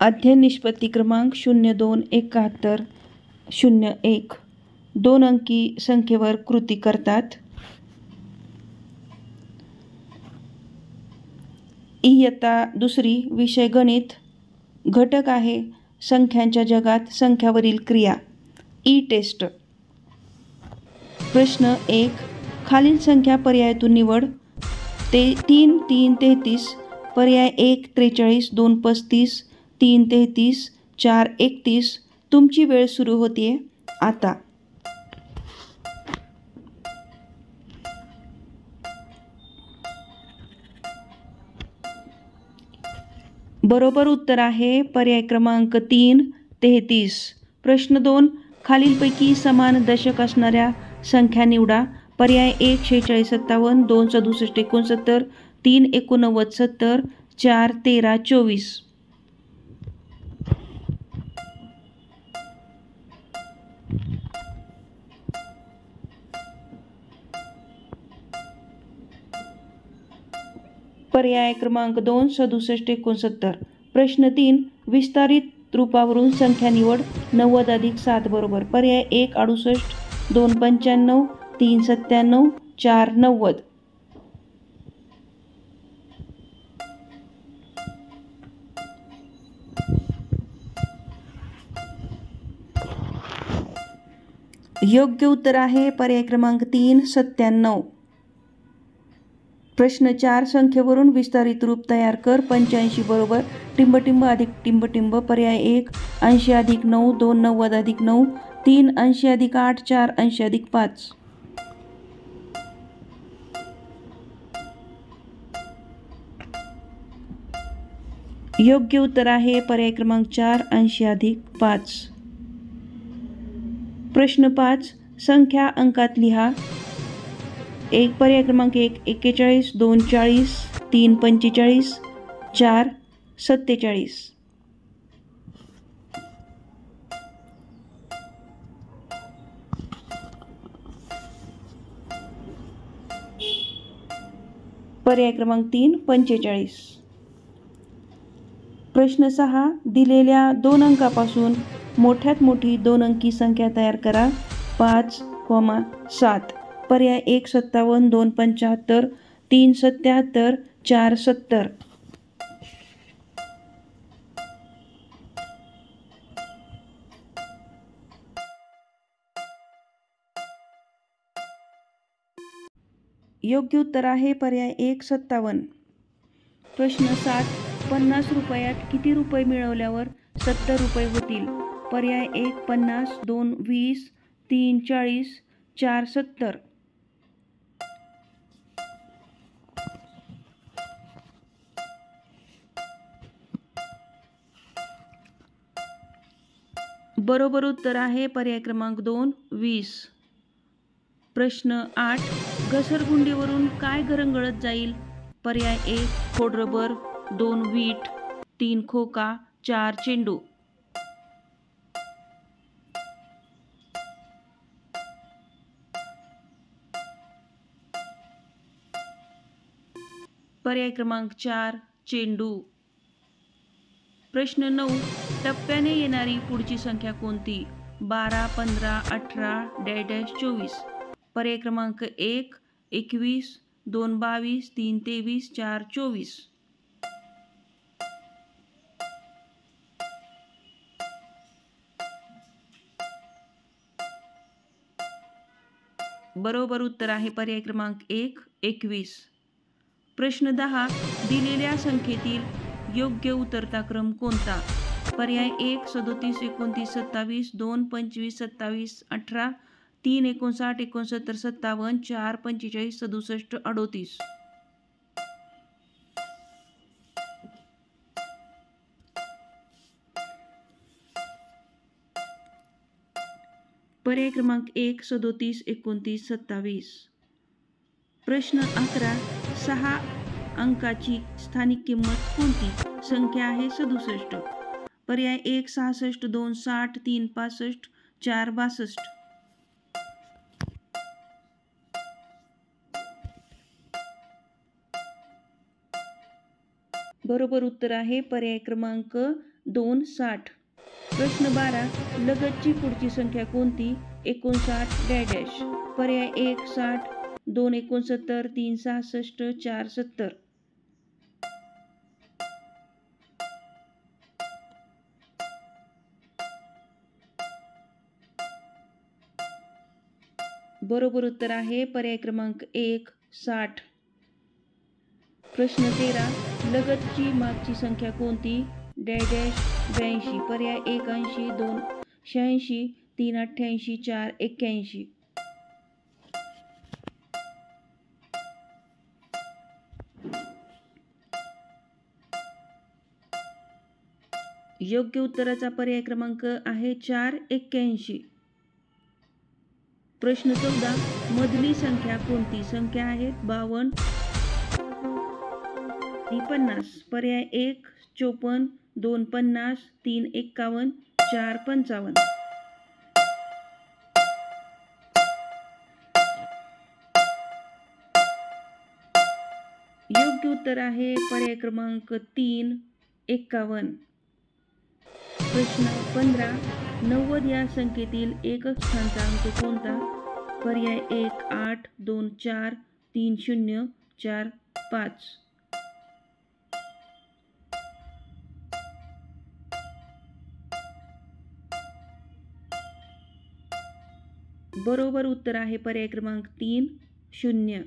अध्ययन निष्पत्ती क्रमांक 027101 दोन अंकी संख्येवर कृती करतात। इयत्ता दुसरी, विषय गणित, घटक आहे संख्यांच्या जगात संख्यावरील क्रिया, ई टेस्ट। प्रश्न 1, खालील संख्या पर्यायातून निवड। 3 3 33, पर्याय 1 43, 2 35, 3 33, 4 31। तुमची वेळ सुरू होते आता। बरोबर उत्तर आहे पर्याय क्रमांक 3 33। प्रश्न 2, खालीलपैकी समान दशक असणाऱ्या संख्या निवडा। पर्याय 1 46 57, 2 67 69, 3 89 70, 4 13 24। पर्याय क्रमांक 2 67 69। प्रश्न 3, विस्तारित रूपावरून संख्या निवड। 90 अधिक 7 बरोबर। पर्याय 1 68, 2 95, 3 97, 4 90। योग्य उत्तर आहे पर्याय क्रमांक 3 97। प्रश्न 4, संख्येवरून विस्तारित रूप तयार कर। 85 बरोबर। टिंबटिंब अधिक टिंबटिंब। पर्याय 1 80 अधिक 9, 2 90 अधिक 9, 3 80 अधिक 8, 4 80 अधिक 5। योग्य उत्तर आहे पर्याय क्रमांक 4 80 अधिक 5। प्रश्न 5, संख्या अंकात लिहा। पर्याय क्रमांक 1 41, 2 40, 3 45, 4 47। पर्याय क्रमांक 3 45। प्रश्न 6, दिलेल्या 2 अंकापासून मोठ्यात मोठी 2 अंकी संख्या तयार करा। 5, 7। पर्याय 1 57, 2 75, 3 77, 4 70। योग्य उत्तर आहे पर्याय 1 57। प्रश्न 7, 50 रुपयात किती रुपये मिळवल्यावर 70 रुपये होतील? पर्याय 1 50, 2 20, 3 40, 4 70। बरोबर उत्तर आहे पर्याय क्रमांक 2 20। प्रश्न 8, घसरगुंडीवरून काय घरंगळत जाईल? पर्याय 1 खोडरबर, 2 वीट, 3 खोका, 4 चेंडू। पर्याय क्रमांक 4 चेंडू। प्रश्न 9, टप्प्याने येणारी पुढची संख्या कोणती? 12 15 18 24। पर्याय क्रमांक 1 21, 2 22, 3 23, 4 24। बरोबर उत्तर आहे पर्याय क्रमांक 1 21। प्रश्न 10, दिलेल्या संख्येतील योग्य उतरता क्रम कोणता? पर्याय 1 37 29 27, 2 25 27 18, 3 59 69 57, 4 45 67 38। पर्याय क्रमांक 1 37 29 27। प्रश्न 11, 6 अंकाची स्थानिक किंमत कोणती? संख्या आहे 67। पर्याय 1 66, 2 60, 3 65, 4 62। बरोबर उत्तर आहे पर्याय क्रमांक 2 60. प्रश्न 12. लगतची पुढची संख्या कोणती? 59 डॅश. पर्याय 1 60, 2 69, 3 66, 4 70. बरोबर उत्तर आहे पर्याय क्रमांक 1 60. प्रश्न 13. लगतची मागची संख्या कोणती? डॅश 82. पर्याय 1 80, 2 86, 3 88, 4 81. योग्य उत्तराचा पर्याय क्रमांक आहे 4 81. प्रश्न 14. मधली संख्या कोणती? संख्या आहेत 52 आणि 50. पर्याय 1 54, 2 50, 3 51, 4 55. योग्य उत्तर आहे पर्याय क्रमांक 3 51. प्रश्न 15. 90 या संख्येतील एकक स्थानचा अंक कोणता? पर्याय 1 8, 2 4, 3 0, 4 5. बरोबर उत्तर आहे पर्याय क्रमांक 3 0.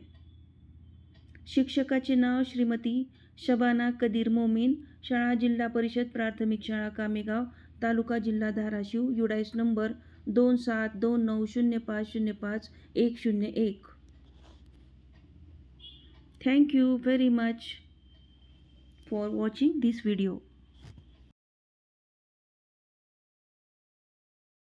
शिक्षकाचे नाव श्रीमती शबाना कदीर मोमीन. शाळा जिल्हा परिषद प्राथमिक शाळा कामेगाव, तालुका जिल्हा Dharashiv. UDISE number 27290505 Thank you very much for watching this video.